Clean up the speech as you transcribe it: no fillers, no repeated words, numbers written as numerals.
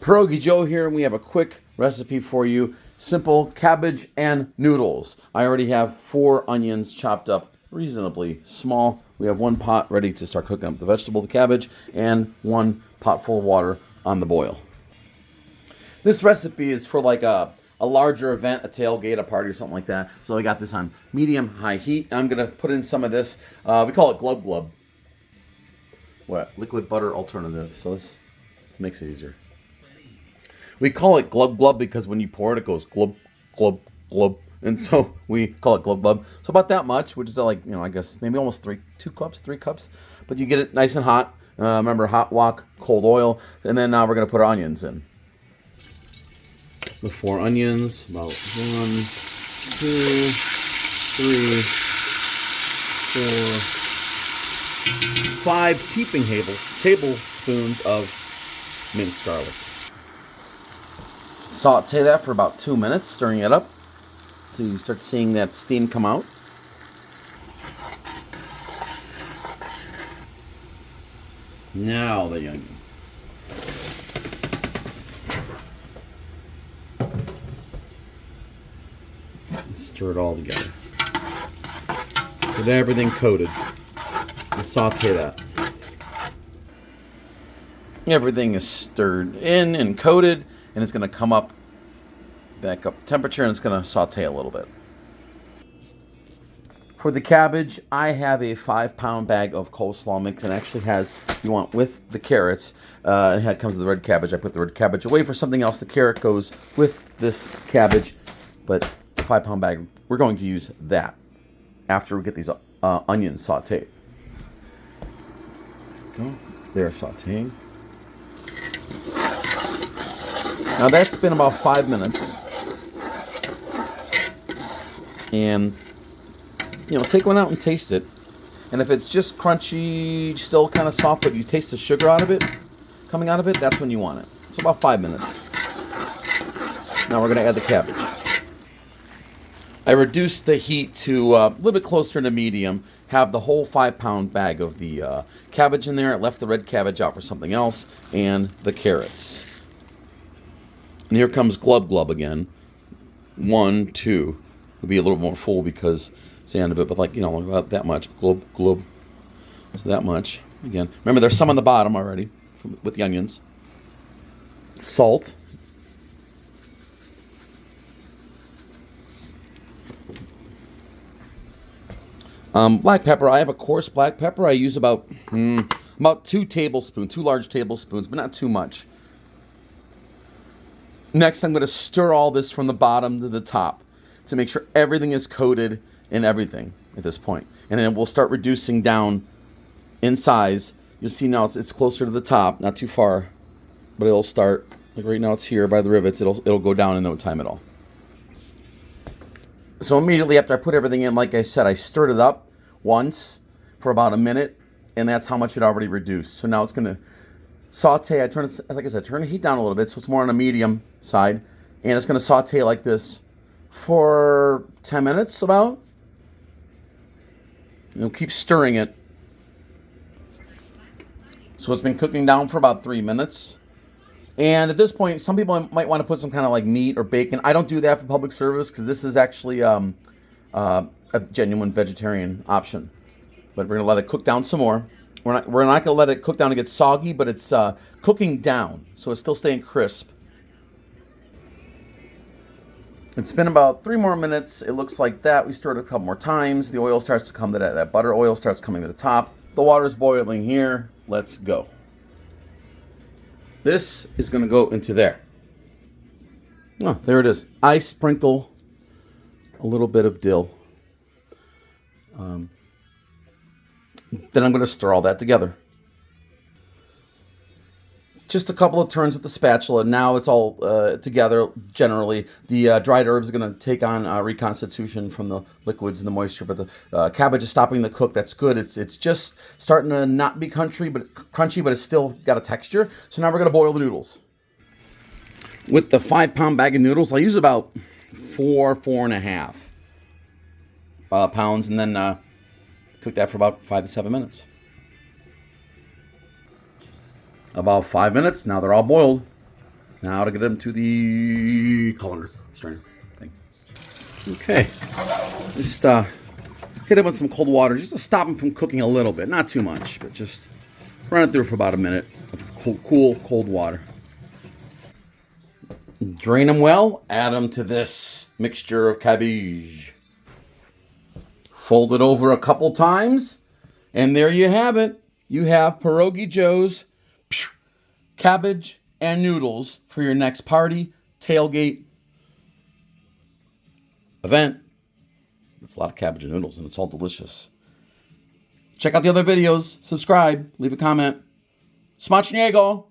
Pierogi Joe here, and we have a quick recipe for you. Simple cabbage and noodles. I already have 4 onions chopped up reasonably small. We have 1 pot ready to start cooking up the vegetable, the cabbage, and 1 pot full of water on the boil. This recipe is for like a larger event, a tailgate, a party, or something like that. So I got this on medium-high heat. I'm going to put in some of this. We call it glub glub. What? Liquid butter alternative. So this makes it easier. We call it glub glub because when you pour it, it goes glub, glub, glub. And so we call it glub glub. So about that much, which is like, I guess maybe almost 3 cups. But you get it nice and hot. Remember, hot wok, cold oil. And then now we're going to put our onions in. The 4 onions, about 1, 2, 3, 4, 5 tablespoons of minced garlic. Saute that for about 2 minutes, stirring it up until you start seeing that steam come out. Now the onion. And stir it all together. Get everything coated. And saute that. Everything is stirred in and coated. And it's going to come up, back up temperature, and it's going to saute a little bit. For the cabbage, I have a 5-pound bag of coleslaw mix, and actually has, you want with the carrots, it comes with the red cabbage. I put the red cabbage away for something else. The carrot goes with this cabbage, but the 5-pound bag, we're going to use that after we get these onions sauteed. Go. They're sauteing. Now that's been about 5 minutes. And, take one out and taste it. And if it's just crunchy, still kind of soft, but you taste the sugar out of it, coming out of it, that's when you want it. So about 5 minutes. Now we're going to add the cabbage. I reduced the heat to a little bit closer to medium. Have the whole 5-pound bag of the cabbage in there. I left the red cabbage out for something else. And the carrots. And here comes glub glub again. 1, 2. It'll be a little more full because it's the end of it, but about that much. Glub glub. So that much. Again, remember there's some on the bottom already with the onions. Salt. Black pepper. I have a coarse black pepper. I use about 2 large tablespoons, but not too much. Next, I'm going to stir all this from the bottom to the top to make sure everything is coated in everything at this point. And then we'll start reducing down in size. You'll see now it's closer to the top, not too far, but it'll start, like right now it's here by the rivets, it'll go down in no time at all. So immediately after I put everything in, like I said, I stirred it up once for about a minute, and that's how much it already reduced. So now it's going to saute. I turn the heat down a little bit, so it's more on a medium side, and it's going to saute like this for 10 minutes about. You'll keep stirring it. So it's been cooking down for about 3 minutes. And at this point, some people might want to put some kind of like meat or bacon. I don't do that for public service because this is actually a genuine vegetarian option. But we're going to let it cook down some more. We're not going to let it cook down and get soggy, but it's cooking down, so it's still staying crisp. It's been about 3 more minutes. It looks like that. We stir it a couple more times. The oil starts to come to that butter oil starts coming to the top. The water's boiling here. Let's go. This is going to go into there. Oh, there it is. I sprinkle a little bit of dill. Then I'm going to stir all that together. Just a couple of turns with the spatula. Now it's all together generally. The dried herbs are going to take on reconstitution from the liquids and the moisture, but the cabbage is stopping the cook. That's good. It's just starting to not be crunchy, but it's still got a texture. So now we're going to boil the noodles. With the 5-pound bag of noodles, I use about 4.5 pounds, and then cook that for about 5 to 7 minutes. About 5 minutes. Now they're all boiled. Now to get them to the colander strainer thing. Okay. Just hit it with some cold water just to stop them from cooking a little bit. Not too much, but just run it through for about a minute of cool, cold water. Drain them well. Add them to this mixture of cabbage. Fold it over a couple times. And there you have it. You have Pierogi Joe's cabbage and noodles for your next party, tailgate, event. It's a lot of cabbage and noodles, and it's all delicious. Check out the other videos. Subscribe. Leave a comment. Smacznego!